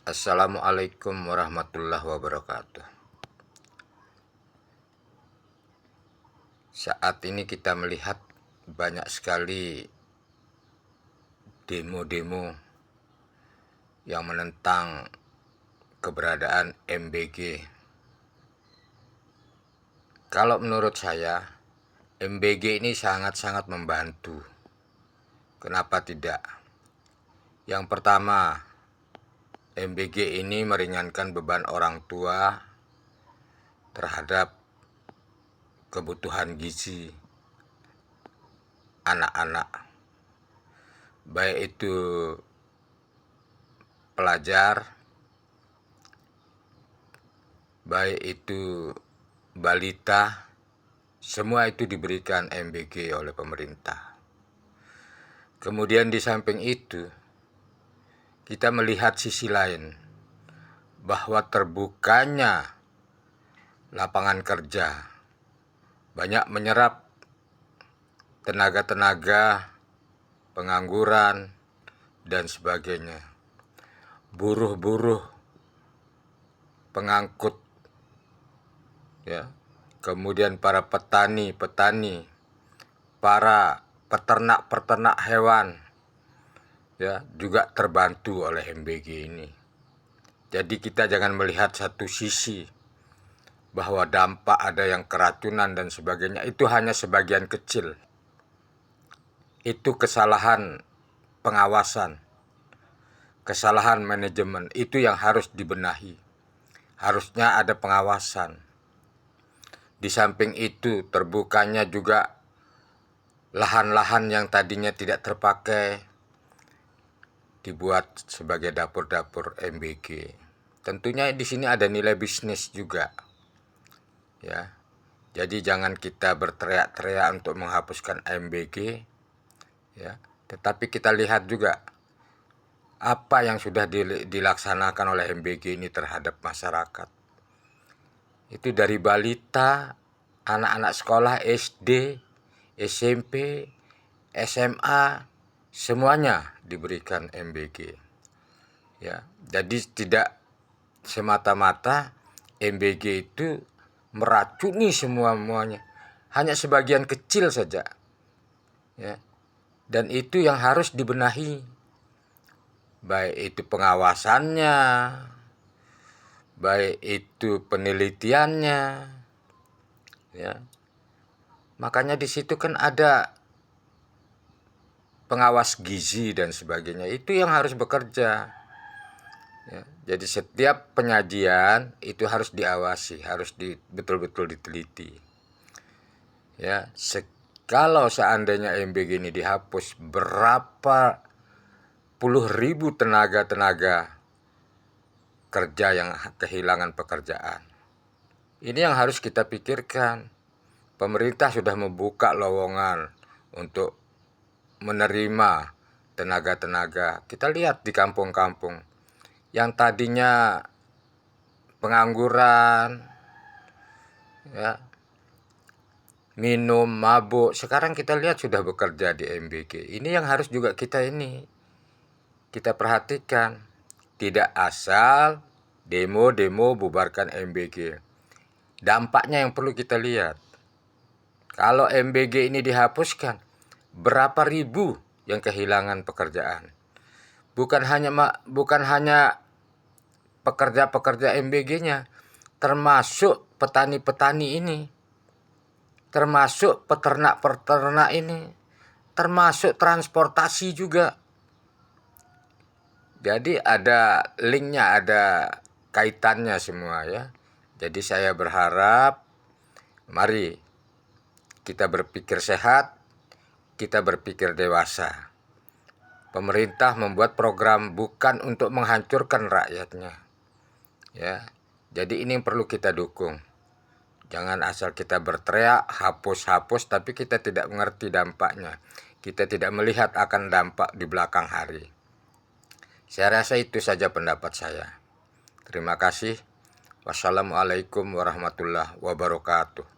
Assalamualaikum warahmatullahi wabarakatuh. Saat ini kita melihat banyak sekali demo-demo yang menentang keberadaan MBG. Kalau menurut saya, MBG ini sangat-sangat membantu. Kenapa tidak? Yang pertama, MBG ini meringankan beban orang tua terhadap kebutuhan gizi anak-anak, baik itu pelajar, baik itu balita, semua itu diberikan MBG oleh pemerintah. Kemudian di samping itu, kita melihat sisi lain, bahwa terbukanya lapangan kerja banyak menyerap tenaga-tenaga pengangguran dan sebagainya. Buruh-buruh, pengangkut, ya, kemudian para petani-petani, para peternak-peternak hewan, ya, juga terbantu oleh MBG ini. Jadi kita jangan melihat satu sisi bahwa dampak ada yang keracunan dan sebagainya, itu hanya sebagian kecil. Itu kesalahan pengawasan, kesalahan manajemen, itu yang harus dibenahi. Harusnya ada pengawasan. Di samping itu, terbukanya juga lahan-lahan yang tadinya tidak terpakai dibuat sebagai dapur-dapur MBG. Tentunya di sini ada nilai bisnis juga, ya. Jadi jangan kita berteriak-teriak untuk menghapuskan MBG, ya. Tetapi kita lihat juga apa yang sudah dilaksanakan oleh MBG ini terhadap masyarakat. Itu dari balita, anak-anak sekolah SD, SMP, SMA, semuanya diberikan MBG. Ya, jadi tidak semata-mata MBG itu meracuni semuanya, hanya sebagian kecil saja, ya. Dan itu yang harus dibenahi, baik itu pengawasannya, baik itu penelitiannya, ya. Makanya di situ kan ada pengawas gizi dan sebagainya, itu yang harus bekerja, ya. Jadi setiap penyajian itu harus diawasi, harus betul-betul diteliti, ya. Kalau seandainya MBG ini dihapus, berapa puluh ribu tenaga kerja yang kehilangan pekerjaan. Ini yang harus kita pikirkan. Pemerintah sudah membuka lowongan untuk menerima tenaga-tenaga. Kita lihat di kampung-kampung yang tadinya pengangguran, ya, minum, mabuk, sekarang kita lihat sudah bekerja di MBG. Ini yang harus juga kita perhatikan. Tidak asal demo-demo bubarkan MBG. Dampaknya yang perlu kita lihat. Kalau MBG ini dihapuskan, berapa ribu yang kehilangan pekerjaan? Bukan hanya pekerja-pekerja MBG-nya, termasuk petani-petani ini, termasuk peternak-peternak ini, termasuk transportasi juga. Jadi ada linknya, ada kaitannya semua, ya. Jadi saya berharap, mari kita berpikir sehat, kita berpikir dewasa. Pemerintah membuat program bukan untuk menghancurkan rakyatnya, ya. Jadi ini yang perlu kita dukung. Jangan asal kita berteriak hapus-hapus tapi kita tidak mengerti dampaknya. Kita tidak melihat akan dampak di belakang hari. Saya rasa itu saja pendapat saya. Terima kasih. Wassalamualaikum warahmatullahi wabarakatuh.